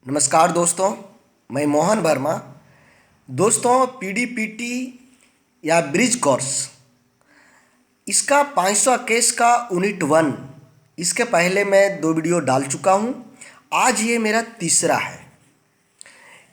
नमस्कार दोस्तों, मैं मोहन वर्मा। दोस्तों, पीडीपीटी या ब्रिज कोर्स इसका 500 केस का यूनिट 1, इसके पहले मैं 2 वीडियो डाल चुका हूँ। आज ये मेरा तीसरा है।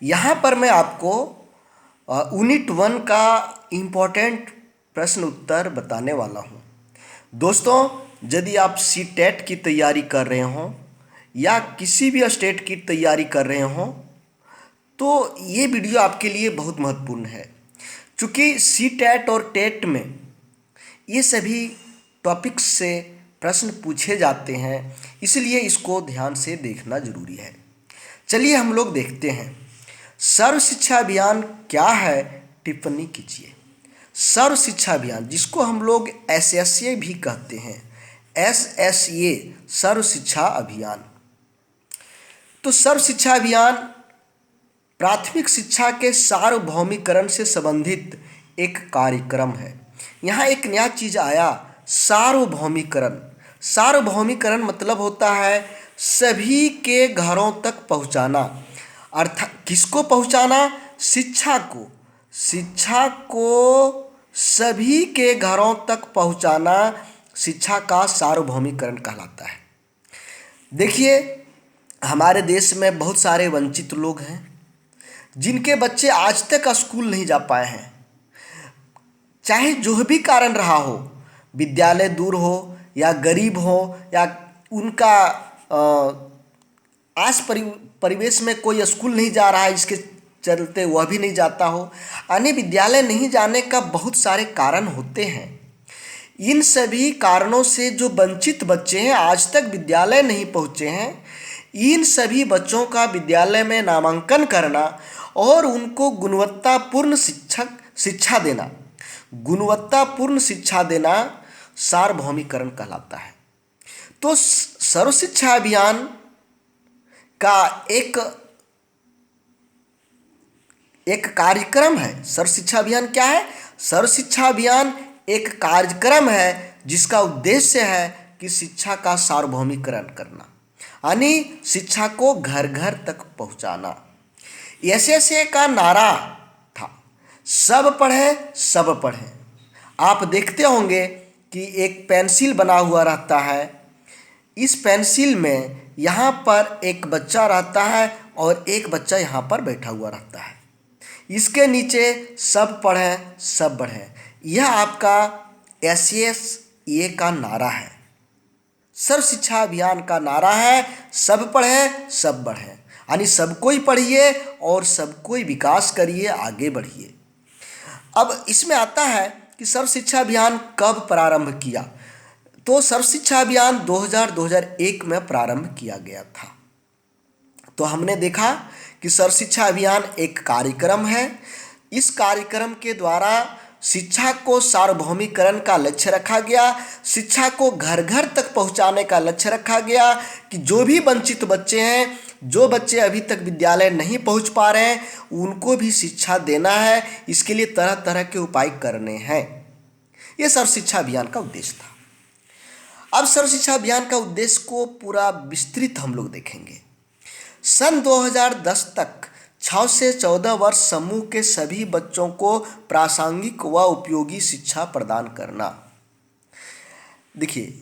यहाँ पर मैं आपको यूनिट 1 का इम्पोर्टेंट प्रश्न उत्तर बताने वाला हूँ। दोस्तों, यदि आप सी टेट की तैयारी कर रहे हों या किसी भी स्टेट की तैयारी कर रहे हों तो ये वीडियो आपके लिए बहुत महत्वपूर्ण है, क्योंकि सी टेट और टेट में ये सभी टॉपिक्स से प्रश्न पूछे जाते हैं, इसलिए इसको ध्यान से देखना जरूरी है। चलिए हम लोग देखते हैं। सर्व शिक्षा अभियान क्या है, टिप्पणी कीजिए। सर्व शिक्षा अभियान, जिसको हम लोग SSA भी कहते हैं, SSA सर्व शिक्षा अभियान। तो सर्व शिक्षा अभियान प्राथमिक शिक्षा के सार्वभौमिकरण से संबंधित एक कार्यक्रम है। यहाँ एक नया चीज आया, सार्वभौमिकरण। सार्वभौमिकरण मतलब होता है सभी के घरों तक पहुँचाना। अर्थात किसको पहुँचाना? शिक्षा को। शिक्षा को सभी के घरों तक पहुँचाना शिक्षा का सार्वभौमिकरण कहलाता है। देखिए, हमारे देश में बहुत सारे वंचित लोग हैं जिनके बच्चे आज तक स्कूल नहीं जा पाए हैं, चाहे जो भी कारण रहा हो, विद्यालय दूर हो या गरीब हो या उनका परिवेश में कोई स्कूल नहीं जा रहा है, इसके चलते वह भी नहीं जाता हो। अन्य विद्यालय नहीं जाने का बहुत सारे कारण होते हैं। इन सभी कारणों से जो वंचित बच्चे हैं, आज तक विद्यालय नहीं पहुँचे हैं, इन सभी बच्चों का विद्यालय में नामांकन करना और उनको गुणवत्तापूर्ण शिक्षा देना सार्वभौमिकरण कहलाता है। तो सर्व शिक्षा अभियान का एक कार्यक्रम है। सर्व शिक्षा अभियान क्या है? सर्व शिक्षा अभियान एक कार्यक्रम है जिसका उद्देश्य है कि शिक्षा का सार्वभौमिकरण करना, यानी शिक्षा को घर घर तक पहुंचाना। SSA का नारा था, सब पढ़े सब पढ़े। आप देखते होंगे कि एक पेंसिल बना हुआ रहता है। इस पेंसिल में यहाँ पर एक बच्चा रहता है और एक बच्चा यहाँ पर बैठा हुआ रहता है। इसके नीचे सब पढ़े सब बढ़े। यह आपका SSA का नारा है। सर्व शिक्षा अभियान का नारा है, सब पढ़े सब बढ़े, यानी सबको ही पढ़िए और सबको ही विकास करिए, आगे बढ़िए। अब इसमें आता है कि सर्व शिक्षा अभियान कब प्रारंभ किया। तो सर्व शिक्षा अभियान 2001 में प्रारंभ किया गया था। तो हमने देखा कि सर्व शिक्षा अभियान एक कार्यक्रम है। इस कार्यक्रम के द्वारा शिक्षा को सार्वभौमिकरण का लक्ष्य रखा गया। शिक्षा को घर घर तक पहुंचाने का लक्ष्य रखा गया कि जो भी वंचित बच्चे हैं, जो बच्चे अभी तक विद्यालय नहीं पहुंच पा रहे हैं, उनको भी शिक्षा देना है। इसके लिए तरह तरह के उपाय करने हैं। यह सर्व शिक्षा अभियान का उद्देश्य था। अब सर्व शिक्षा अभियान का उद्देश्य को पूरा विस्तृत हम लोग देखेंगे। सन 2010 तक 6 से 14 वर्ष समूह के सभी बच्चों को प्रासंगिक व उपयोगी शिक्षा प्रदान करना। देखिए,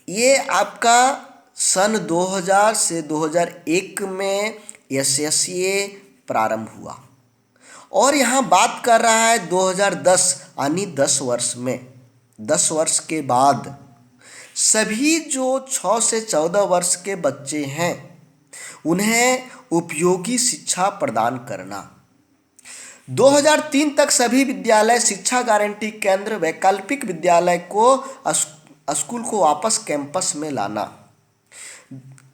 ये आपका सन 2000 से 2001 में SSA प्रारंभ हुआ और यहाँ बात कर रहा है 2010, यानी 10 वर्ष में। 10 वर्ष के बाद सभी जो 6 से 14 वर्ष के बच्चे हैं उन्हें उपयोगी शिक्षा प्रदान करना। 2003 तक सभी विद्यालय शिक्षा गारंटी केंद्र वैकल्पिक विद्यालय को स्कूल को वापस कैंपस में लाना।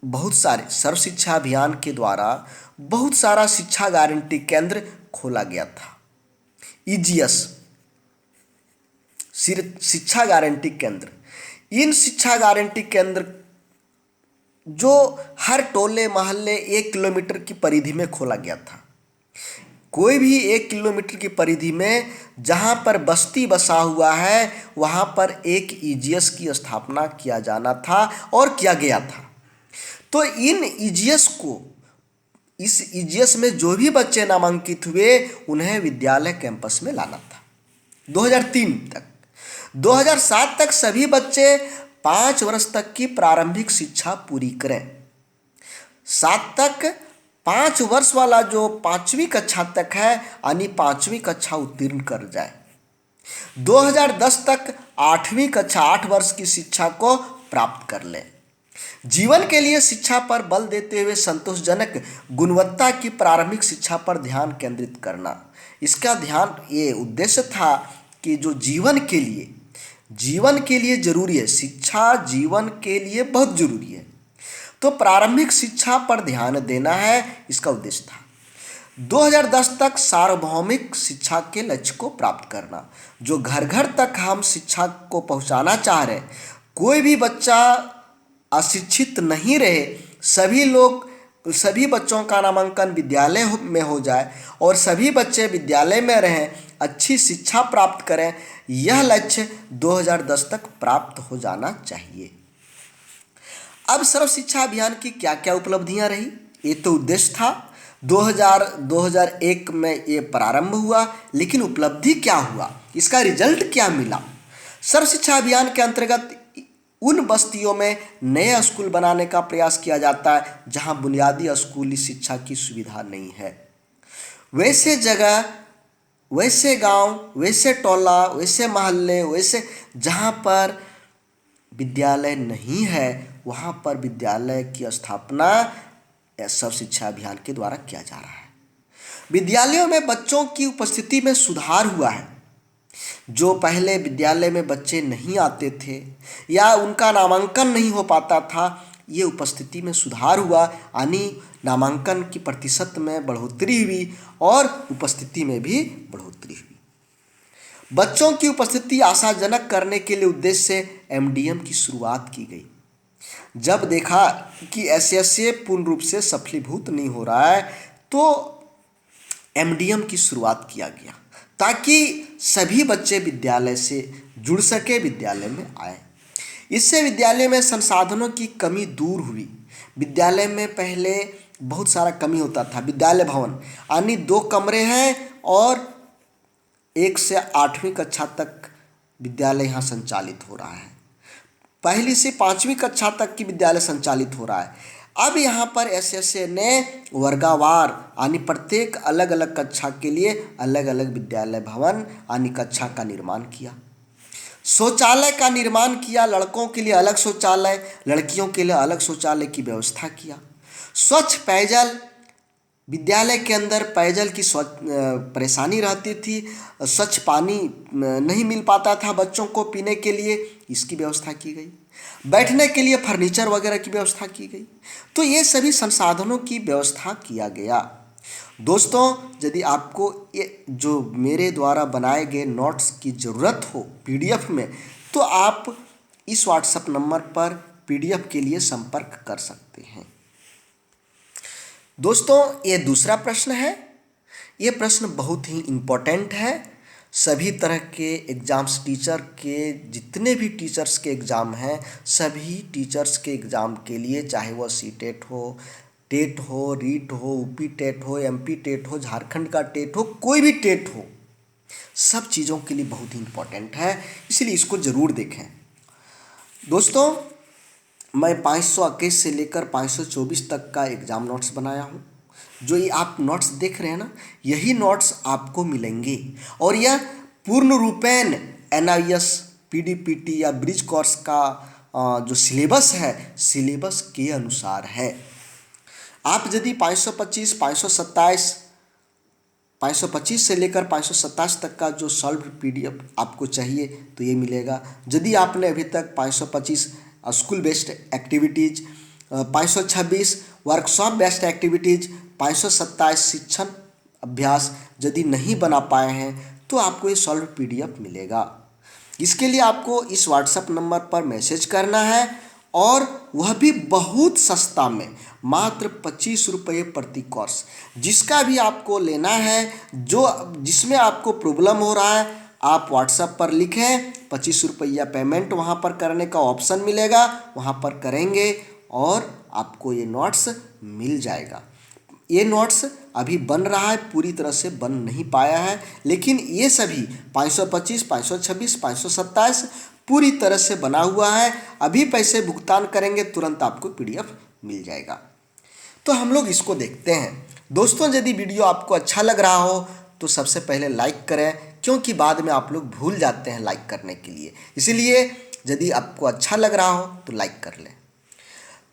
बहुत सारे सर्व शिक्षा अभियान के द्वारा बहुत सारा शिक्षा गारंटी केंद्र खोला गया था। EGS शिक्षा गारंटी केंद्र, इन शिक्षा गारंटी केंद्र जो हर टोले मोहल्ले 1 किलोमीटर की परिधि में खोला गया था। कोई भी 1 किलोमीटर की परिधि में जहाँ पर बस्ती बसा हुआ है, वहाँ पर एक EGS की स्थापना किया जाना था और किया गया था। तो इन EGS को इस ईजीएस में जो भी बच्चे नामांकित हुए उन्हें विद्यालय कैंपस में लाना था 2003 तक। 2007 तक सभी बच्चे 5 वर्ष तक की प्रारंभिक शिक्षा पूरी करें। 7 तक 5 वर्ष वाला जो 5वीं कक्षा तक है यानी 5वीं कक्षा उत्तीर्ण कर जाए। 2010 तक 8वीं कक्षा 8 वर्ष की शिक्षा को प्राप्त कर ले। जीवन के लिए शिक्षा पर बल देते हुए संतोषजनक गुणवत्ता की प्रारंभिक शिक्षा पर ध्यान केंद्रित करना। इसका ध्यान ये उद्देश्य था कि जो जीवन के लिए जरूरी है, शिक्षा जीवन के लिए बहुत जरूरी है, तो प्रारंभिक शिक्षा पर ध्यान देना है, इसका उद्देश्य था। 2010 तक सार्वभौमिक शिक्षा के लक्ष्य को प्राप्त करना, जो घर घर तक हम शिक्षा को पहुंचाना चाह रहे हैं। कोई भी बच्चा अशिक्षित नहीं रहे, सभी बच्चों का नामांकन विद्यालय में हो जाए और सभी बच्चे विद्यालय में रहें, अच्छी शिक्षा प्राप्त करें, यह लक्ष्य 2010 तक प्राप्त हो जाना चाहिए। अब सर्व शिक्षा अभियान की क्या क्या उपलब्धियां रही, ये तो उद्देश्य था। 2001 में ये प्रारंभ हुआ, लेकिन उपलब्धि क्या हुआ, इसका रिजल्ट क्या मिला। सर्व शिक्षा अभियान के अंतर्गत उन बस्तियों में नए स्कूल बनाने का प्रयास किया जाता है जहां बुनियादी स्कूली शिक्षा की सुविधा नहीं है। वैसे जगह, वैसे गांव, वैसे टोला, वैसे मोहल्ले, वैसे जहां पर विद्यालय नहीं है, वहां पर विद्यालय की स्थापना सर्व शिक्षा अभियान के द्वारा किया जा रहा है। विद्यालयों में बच्चों की उपस्थिति में सुधार हुआ है। जो पहले विद्यालय में बच्चे नहीं आते थे या उनका नामांकन नहीं हो पाता था, ये उपस्थिति में सुधार हुआ, यानी नामांकन की प्रतिशत में बढ़ोतरी हुई और उपस्थिति में भी बढ़ोतरी हुई। बच्चों की उपस्थिति आशाजनक करने के लिए उद्देश्य से एमडीएम की शुरुआत की गई। जब देखा कि एसएसए पूर्ण रूप से सफलीभूत नहीं हो रहा है, तो एमडीएम की शुरुआत किया गया ताकि सभी बच्चे विद्यालय से जुड़ सके, विद्यालय में आए। इससे विद्यालय में संसाधनों की कमी दूर हुई। विद्यालय में पहले बहुत सारा कमी होता था। विद्यालय भवन यानी 2 कमरे हैं और 1 से 8वीं कक्षा तक विद्यालय यहाँ संचालित हो रहा है। 1 से 5वीं कक्षा तक की विद्यालय संचालित हो रहा है। अब यहाँ पर एसएसए ने वर्गवार यानी प्रत्येक अलग अलग कक्षा के लिए अलग अलग विद्यालय भवन यानी कक्षा का निर्माण किया। शौचालय का निर्माण किया, लड़कों के लिए अलग शौचालय, लड़कियों के लिए अलग शौचालय की व्यवस्था किया। स्वच्छ पेयजल, विद्यालय के अंदर पेयजल की परेशानी रहती थी, स्वच्छ पानी नहीं मिल पाता था बच्चों को पीने के लिए, इसकी व्यवस्था की गई। बैठने के लिए फर्नीचर वगैरह की व्यवस्था की गई। तो ये सभी संसाधनों की व्यवस्था किया गया। दोस्तों, यदि आपको ये जो मेरे द्वारा बनाए गए नोट्स की ज़रूरत हो पीडीएफ में, तो आप इस व्हाट्सएप नंबर पर पीडीएफ के लिए संपर्क कर सकते हैं। दोस्तों, ये दूसरा प्रश्न है। ये प्रश्न बहुत ही इम्पोर्टेंट है। सभी तरह के एग्ज़ाम्स, टीचर के जितने भी टीचर्स के एग्ज़ाम हैं, सभी टीचर्स के एग्ज़ाम के लिए, चाहे वह सीटेट हो, टेट हो, रीट हो, यूपी टेट हो, एमपी टेट हो, झारखंड का टेट हो, कोई भी टेट हो, सब चीज़ों के लिए बहुत ही इम्पोर्टेंट है, इसलिए इसको ज़रूर देखें। दोस्तों, मैं 521 से लेकर 524 तक का एग्ज़ाम नोट्स बनाया हूँ। जो ये आप नोट्स देख रहे हैं ना, यही नोट्स आपको मिलेंगे और यह पूर्ण रूपेण एनआईएस, पीडीपीटी या ब्रिज कोर्स का जो सिलेबस है, सिलेबस के अनुसार है। आप यदि 525, 527, 525 से लेकर 527 तक का जो सॉल्व पीडीएफ आपको चाहिए तो ये मिलेगा। यदि आपने अभी तक 525 school based activities, 526 workshop based activities, 527 शिक्षण अभ्यास यदि नहीं बना पाए हैं, तो आपको ये सॉल्व पीडीएफ मिलेगा। इसके लिए आपको इस व्हाट्सएप नंबर पर मैसेज करना है और वह भी बहुत सस्ता में, मात्र 25 रुपये प्रति कोर्स। जिसका भी आपको लेना है, जिसमें आपको प्रॉब्लम हो रहा है, आप व्हाट्सएप पर लिखें, 25 रुपया पेमेंट वहाँ पर करने का ऑप्शन मिलेगा, वहाँ पर करेंगे और आपको ये नोट्स मिल जाएगा। ये नोट्स अभी बन रहा है, पूरी तरह से बन नहीं पाया है, लेकिन ये सभी 525, 526, 527 पूरी तरह से बना हुआ है। अभी पैसे भुगतान करेंगे तुरंत आपको PDF मिल जाएगा। तो हम लोग इसको देखते हैं। दोस्तों, यदि वीडियो आपको अच्छा लग रहा हो तो सबसे पहले लाइक करें, क्योंकि बाद में आप लोग भूल जाते हैं लाइक करने के लिए। इसलिए यदि आपको अच्छा लग रहा हो तो लाइक कर लें।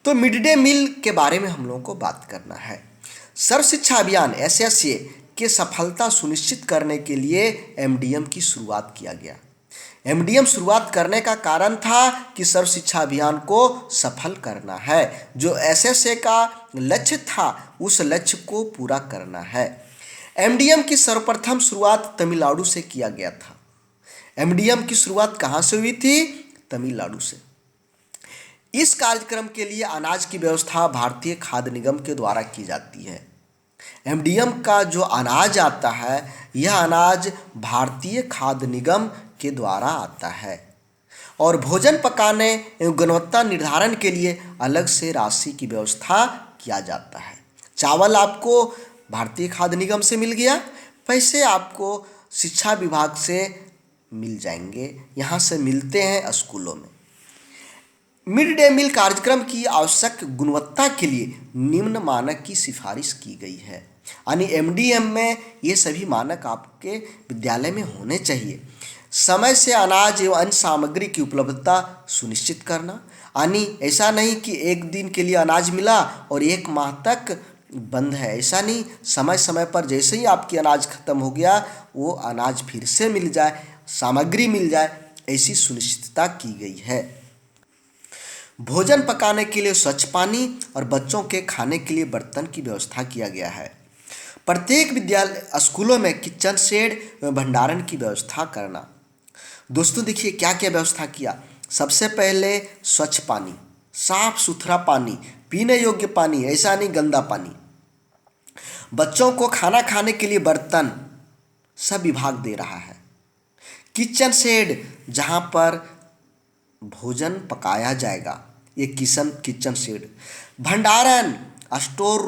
तो मिड डे मील के बारे में हम लोगों को बात करना है। सर्व शिक्षा अभियान SSA के सफलता सुनिश्चित करने के लिए MDM की शुरुआत किया गया। MDM शुरुआत करने का कारण था कि सर्व शिक्षा अभियान को सफल करना है। जो SSA का लक्ष्य था उस लक्ष्य को पूरा करना है। MDM की सर्वप्रथम शुरुआत तमिलनाडु से किया गया था। MDM की शुरुआत कहाँ से हुई थी? तमिलनाडु से। इस कार्यक्रम के लिए अनाज की व्यवस्था भारतीय खाद्य निगम के द्वारा की जाती है। MDM का जो अनाज आता है, यह अनाज भारतीय खाद्य निगम के द्वारा आता है और भोजन पकाने एवं गुणवत्ता निर्धारण के लिए अलग से राशि की व्यवस्था किया जाता है। चावल आपको भारतीय खाद्य निगम से मिल गया, पैसे आपको शिक्षा विभाग से मिल जाएंगे, यहाँ से मिलते हैं स्कूलों में। मिड डे मील कार्यक्रम की आवश्यक गुणवत्ता के लिए निम्न मानक की सिफारिश की गई है। यानी MDM में ये सभी मानक आपके विद्यालय में होने चाहिए। समय से अनाज एवं अन्य सामग्री की उपलब्धता सुनिश्चित करना, यानी ऐसा नहीं कि एक दिन के लिए अनाज मिला और 1 माह तक बंद है, ऐसा नहीं। समय समय पर जैसे ही आपकी अनाज खत्म हो गया वो अनाज फिर से मिल जाए, सामग्री मिल जाए, ऐसी सुनिश्चितता की गई है। भोजन पकाने के लिए स्वच्छ पानी और बच्चों के खाने के लिए बर्तन की व्यवस्था किया गया है। प्रत्येक विद्यालय स्कूलों में किचन शेड एवं भंडारण की व्यवस्था करना। दोस्तों देखिए क्या क्या व्यवस्था किया। सबसे पहले स्वच्छ पानी, साफ सुथरा पानी, पीने योग्य पानी, ऐसा नहीं गंदा पानी। बच्चों को खाना खाने के लिए बर्तन सब विभाग दे रहा है। किचन शेड, जहाँ पर भोजन पकाया जाएगा, ये किचन शेड। भंडारण, स्टोर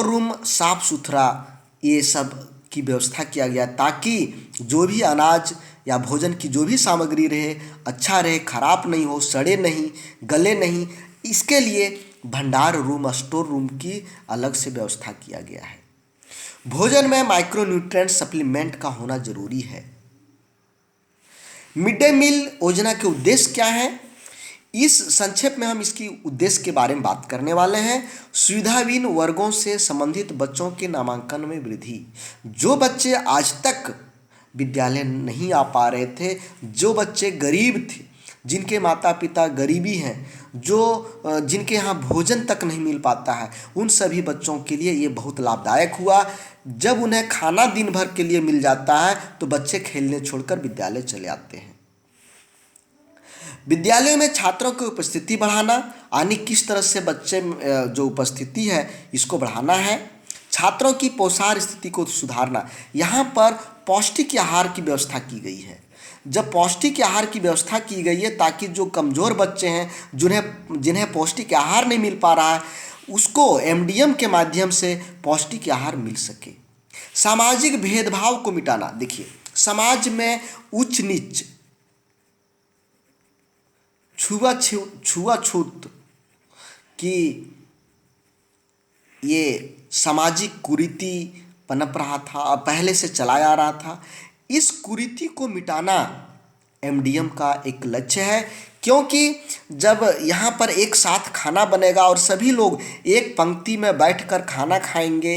रूम साफ सुथरा, ये सब की व्यवस्था किया गया ताकि जो भी अनाज या भोजन की जो भी सामग्री रहे अच्छा रहे, खराब नहीं हो, सड़े नहीं, गले नहीं। इसके लिए भंडार रूम, स्टोर रूम की अलग से व्यवस्था किया गया है। भोजन में माइक्रोन्यूट्रिएंट सप्लीमेंट का होना जरूरी है। मिड डे मील योजना के उद्देश्य क्या है, इस संक्षेप में हम इसकी उद्देश्य के बारे में बात करने वाले हैं। सुविधाहीन वर्गों से संबंधित बच्चों के नामांकन में वृद्धि। जो बच्चे आज तक विद्यालय नहीं आ पा रहे थे, जो बच्चे गरीब थे, जिनके माता पिता गरीबी हैं, जिनके यहाँ भोजन तक नहीं मिल पाता है, उन सभी बच्चों के लिए ये बहुत लाभदायक हुआ। जब उन्हें खाना दिन भर के लिए मिल जाता है तो बच्चे खेलने छोड़कर विद्यालय चले आते हैं। विद्यालयों में छात्रों की उपस्थिति बढ़ाना, यानी किस तरह से बच्चे जो उपस्थिति है इसको बढ़ाना है। छात्रों की पोषण स्थिति को सुधारना, यहाँ पर पौष्टिक आहार की व्यवस्था की गई है। जब पौष्टिक आहार की व्यवस्था की गई है ताकि जो कमज़ोर बच्चे हैं, जिन्हें पौष्टिक आहार नहीं मिल पा रहा है, उसको MDM के माध्यम से पौष्टिक आहार मिल सके। सामाजिक भेदभाव को मिटाना। देखिए समाज में उच्च नीच, छुआछूत की ये सामाजिक कुरीति पनप रहा था, पहले से चला आ रहा था। इस कुरीति को मिटाना MDM का एक लक्ष्य है, क्योंकि जब यहाँ पर एक साथ खाना बनेगा और सभी लोग एक पंक्ति में बैठकर खाना खाएंगे,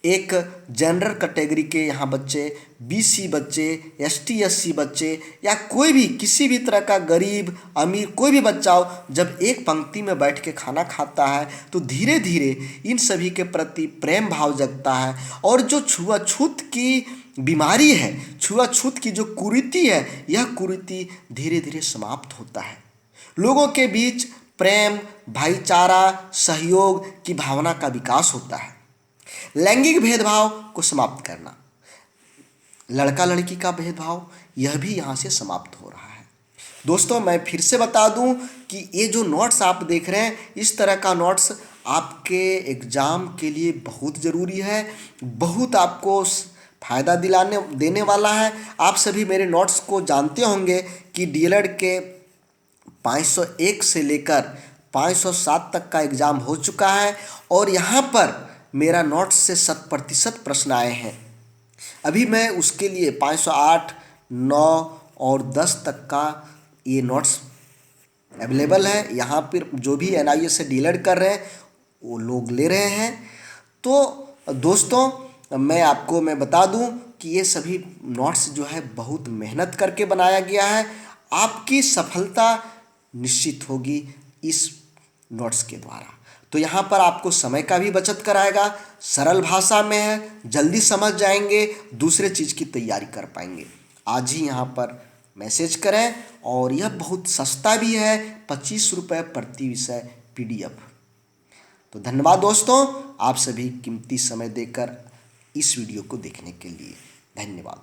एक जनरल कैटेगरी के यहाँ बच्चे, BC बच्चे, ST SC बच्चे या कोई भी किसी भी तरह का गरीब अमीर कोई भी बच्चा हो, जब एक पंक्ति में बैठ के खाना खाता है तो धीरे धीरे इन सभी के प्रति प्रेम भाव जगता है। और जो छुआछूत की बीमारी है, छुआछूत की जो कुरीति है, यह कुरीति धीरे धीरे समाप्त होता है। लोगों के बीच प्रेम, भाईचारा, सहयोग की भावना का विकास होता है। लैंगिक भेदभाव को समाप्त करना, लड़का लड़की का भेदभाव, यह भी यहाँ से समाप्त हो रहा है। दोस्तों मैं फिर से बता दूं कि ये जो नोट्स आप देख रहे हैं, इस तरह का नोट्स आपके एग्ज़ाम के लिए बहुत ज़रूरी है, बहुत आपको फ़ायदा दिलाने देने वाला है। आप सभी मेरे नोट्स को जानते होंगे कि डीएलएड के 501 से लेकर 507 तक का एग्ज़ाम हो चुका है और यहाँ पर मेरा नोट्स से 100% प्रश्न आए हैं। अभी मैं उसके लिए 508, 9 और 10 तक का ये नोट्स अवेलेबल है। यहाँ पर जो भी एनआईए से डीएलएड कर रहे हैं वो लोग ले रहे हैं। तो दोस्तों मैं बता दूं कि ये सभी नोट्स जो है बहुत मेहनत करके बनाया गया है। आपकी सफलता निश्चित होगी इस नोट्स के द्वारा। तो यहाँ पर आपको समय का भी बचत कराएगा, सरल भाषा में है, जल्दी समझ जाएंगे, दूसरे चीज़ की तैयारी कर पाएंगे। आज ही यहाँ पर मैसेज करें और यह बहुत सस्ता भी है, 25 रुपये प्रति विषय PDF। तो धन्यवाद दोस्तों, आप सभी कीमती समय देकर इस वीडियो को देखने के लिए धन्यवाद।